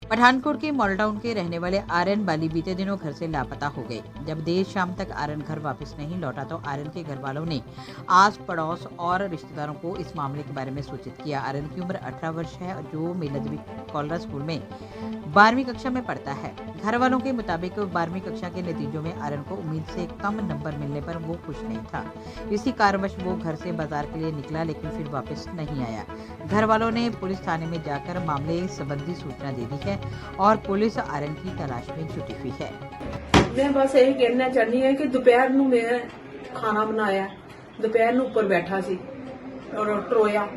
पठानकोट के मॉलटाउन के रहने वाले आर्यन बाली बीते दिनों घर से लापता हो गए। जब देर शाम तक आर्यन घर वापस नहीं लौटा तो आर्यन के घर वालों ने आस पड़ोस और रिश्तेदारों को इस मामले के बारे में सूचित किया। आर्यन की उम्र 18 वर्ष है और जो मेलदवी कॉलरा स्कूल में 12वीं कक्षा में पढ़ता है। घर वालों के मुताबिक 12वीं कक्षा के नतीजों में आर्यन को उम्मीद से कम नंबर मिलने पर वो खुश नहीं था। इसी कारणवश वो घर से बाजार के लिए निकला, लेकिन फिर वापस नहीं आया। घर वालों ने पुलिस थाने में जाकर मामले संबंधी सूचना दे दी है और पुलिस आर्यन की तलाश में जुटी हुई है। मैं बस यही कहना चाहनी है कि दोपहर ਨੂੰ मैं खाना बनाया, दोपहर ਨੂੰ ऊपर बैठा सी और टरोया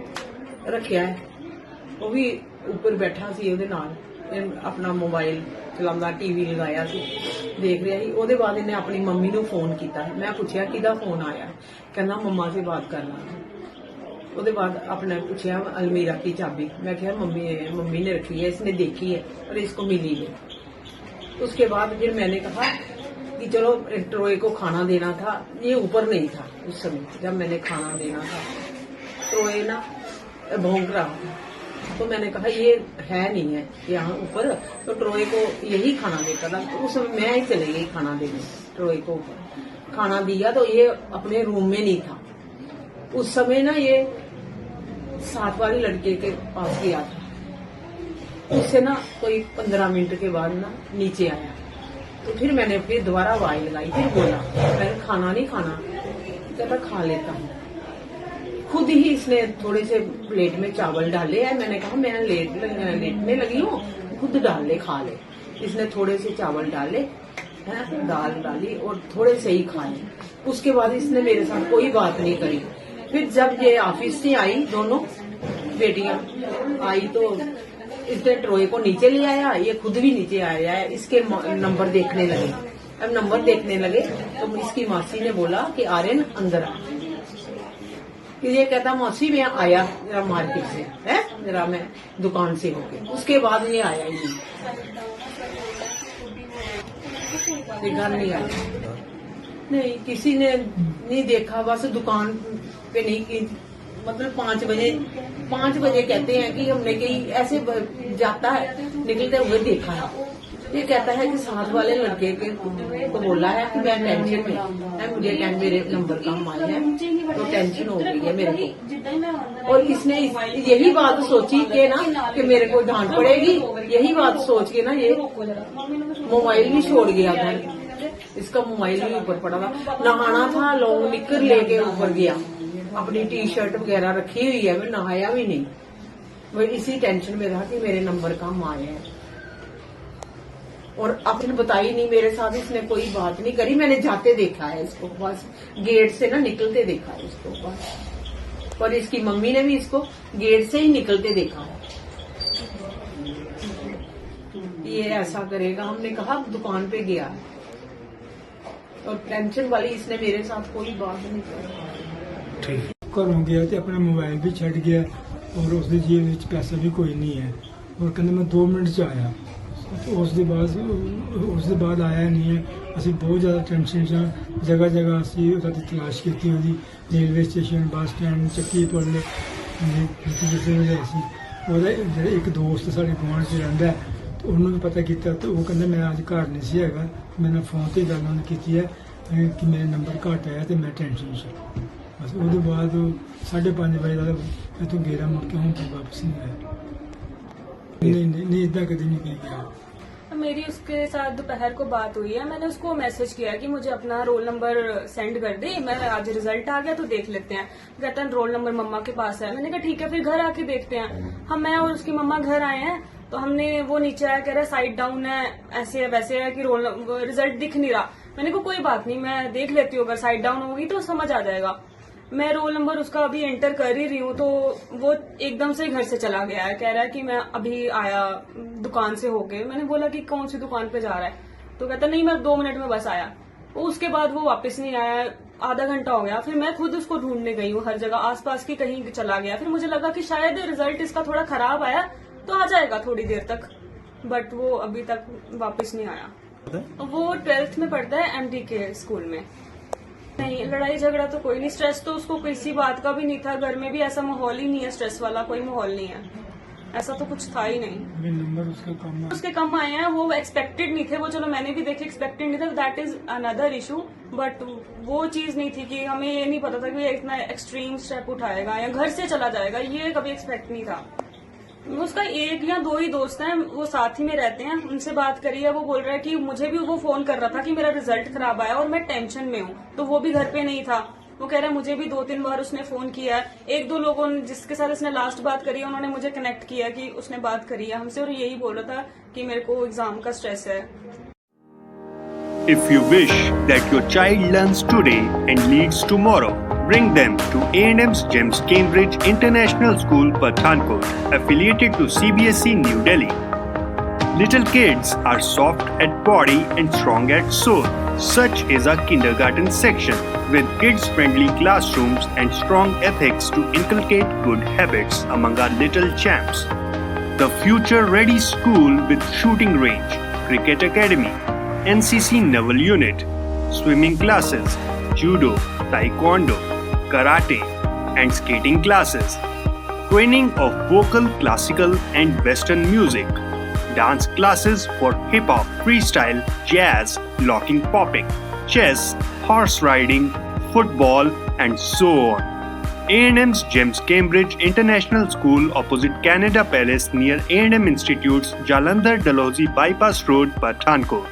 रखिया है, वो भी ऊपर बैठा सी ਉਹਦੇ ਨਾਲ अपना मोबाइल चलाਉਂਦਾ, टीवी लगाया सी, देख रहा ਸੀ। ਉਹਦੇ बाद इन्हें अपनी मम्मी ਨੂੰ फोन किया। मैं पूछा किदा फोन आया, कहना मम्मा से बात करना। उसके बाद अपने पूछा अलमीरा की चाबी, मैं क्या मम्मी ने रखी है, इसने देखी है और इसको मिली नहीं। उसके बाद फिर मैंने कहा कि चलो ट्रोए को खाना देना था, ये ऊपर नहीं था उस समय जब मैंने खाना देना था। ट्रोए ना भौंक रहा था, तो मैंने कहा ये है नहीं है यहाँ ऊपर, तो ट्रोए को यही खाना देता था। तो उस समय मैं ही चले गई खाना देने, ट्रोए को ऊपर खाना दिया तो ये अपने रूम में नहीं था। उस समय ना ये साथ वाले लड़के के पास गया था, उससे ना कोई 15 मिनट के बाद ना नीचे आया। तो फिर मैंने फिर दोबारा आवाज लगाई, फिर बोला मैंने खाना नहीं खाना, कहता खा लेता हूँ। खुद ही इसने थोड़े से प्लेट में चावल डाले हैं। मैंने कहा मैं लेटने लगी हूँ, खुद डाल ले, खा ले। इसने थोड़े से चावल डाले हैं, दाल डाली और थोड़े से ही खाए। उसके बाद इसने मेरे साथ कोई बात नहीं करी। फिर जब ये ऑफिस से आई, दोनों बेटियां आई, तो इसने ट्रोए को नीचे ले आया, ये खुद भी नीचे आया है। इसके नंबर देखने लगे। अब नंबर देखने लगे तो इसकी मासी ने बोला कि आर्यन अंदर आ। कि ये कहता मौसी मैं आया जरा मार्केट से, है जरा मैं दुकान से होके। उसके बाद ये आया ही नहीं, घर नहीं आया, नहीं किसी ने नहीं देखा। बस दुकान पे नहीं की, मतलब 5 बजे कहते हैं कि हमने कहीं ऐसे जाता है निकलते हुए देखा है। ये कहता है कि साथ वाले लड़के को बोला है कि मैं टेंशन में है, मुझे मेरे नंबर कम आए हैं तो टेंशन हो गई है मेरे को। और इसने यही बात सोची कि ना कि मेरे को डांट पड़ेगी, यही बात सोच के ना ये मोबाइल भी छोड़ गया घर। इसका मोबाइल भी ऊपर पड़ा था। नहाना था, लॉन्ग निकर लेके ऊपर गया, अपनी टी शर्ट वगैरह रखी हुई है, मैं नहाया भी नहीं। वो इसी टेंशन में रहा कि मेरे नंबर कम आए हैं। और आपने बताई नहीं मेरे साथ, इसने कोई बात नहीं करी। मैंने जाते देखा है इसको, बस गेट से ना निकलते देखा है इसको बस। और इसकी मम्मी ने भी इसको गेट से ही निकलते देखा है। ये ऐसा करेगा, हमने कहा दुकान पे गया है। और टेंशन वाली इसने मेरे साथ कोई बात नहीं की। घरों गया तो अपना मोबाइल भी छड़ गया और उसके जेब में पैसा भी कोई नहीं है। और कहते मैं 2 मिनट च आया, तो उसके बाद आया नहीं है। असं बहुत ज़्यादा टेंशन च जगह जगह असी उसकी तलाश की, रेलवे स्टेशन, बस स्टैंड, चक्की पुल जिस जगह। एक दोस्त साढ़े गुआढ़ च रहिंदा है, तो उन्होंने भी पता किया, तो वो कहते मैं अज घर नहीं सी हैगा। मैंने फोन से गल उन्होंने की है कि मेरा नंबर घट आया तो मैं टेंशन से बस। उसके बाद 5:30 बजे तक इतों गेरा मुड़ के हूँ वापस नहीं आया। नहीं इदा कभी नहीं गया। मेरी उसके साथ दोपहर को बात हुई है। मैंने उसको मैसेज किया कि मुझे अपना रोल नंबर सेंड कर दे, मैं आज रिजल्ट आ गया तो देख लेते हैं। कहता है रोल नंबर मम्मा के पास है। मैंने कहा ठीक है, फिर घर आके देखते हैं। हम मैं और उसकी मम्मा घर आए हैं, तो हमने वो नीचे आया, कह रहा साइड डाउन है, ऐसे है वैसे है कि रोल रिजल्ट दिख नहीं रहा। मैंने कहा कोई बात नहीं, मैं देख लेती हूँ, अगर साइड डाउन होगी तो समझ आ जाएगा। मैं रोल नंबर उसका अभी एंटर कर ही रही हूँ तो वो एकदम से घर से चला गया है। कह रहा है कि मैं अभी आया दुकान से होके। मैंने बोला कि कौन सी दुकान पे जा रहा है, तो कहता नहीं मैं 2 मिनट में बस आया। उसके बाद वो वापस नहीं आया, आधा घंटा हो गया। फिर मैं खुद उसको ढूंढने गई हूँ हर जगह, आसपास की कहीं चला गया। फिर मुझे लगा कि शायद रिजल्ट इसका थोड़ा खराब आया तो आ जाएगा थोड़ी देर तक, बट वो अभी तक वापस नहीं आया। वो 12th में पढ़ता है MDK स्कूल में। नहीं, लड़ाई झगड़ा तो कोई नहीं, स्ट्रेस तो उसको किसी बात का भी नहीं था। घर में भी ऐसा माहौल ही नहीं है, स्ट्रेस वाला कोई माहौल नहीं है। ऐसा तो कुछ था ही नहीं। अभी नंबर उसका कम है। उसके कम आए हैं, वो एक्सपेक्टेड नहीं थे, वो चलो मैंने भी देखे एक्सपेक्टेड नहीं था, that is another issue, but वो चीज नहीं थी कि हमें ये नहीं पता था कि ये इतना एक्सट्रीम स्टेप उठाएगा या घर से चला जाएगा, ये कभी एक्सपेक्ट नहीं था। उसका एक या दो ही दोस्त हैं, वो साथ ही में रहते हैं, उनसे बात करी है, वो बोल रहा है कि मुझे भी वो फोन कर रहा था कि मेरा रिजल्ट खराब आया और मैं टेंशन में हूँ, तो वो भी घर पे नहीं था। वो कह रहा है मुझे भी 2-3 बार उसने फोन किया है, 1-2 लोगों ने जिसके साथ इसने लास्ट बात करी है उन्होंने मुझे कनेक्ट किया कि उसने बात करी है हमसे और यही बोल रहा था कि मेरे को एग्जाम का स्ट्रेस है। If you wish that your child learns today and leads tomorrow, bring them to A&M's GEMS Cambridge International School, Pathankot, affiliated to CBSE New Delhi. Little kids are soft at body and strong at soul. Such is our kindergarten section with kids-friendly classrooms and strong ethics to inculcate good habits among our little champs. The future-ready school with shooting range, cricket academy, NCC Naval Unit, swimming classes, judo, taekwondo, karate, and skating classes. Training of vocal, classical, and western music. Dance classes for hip-hop, freestyle, jazz, locking popping, chess, horse riding, football, and so on. A&M's GEMS Cambridge International School opposite Canada Palace near A&M Institute's Jalandhar Dalhousie Bypass Road, Pathankot.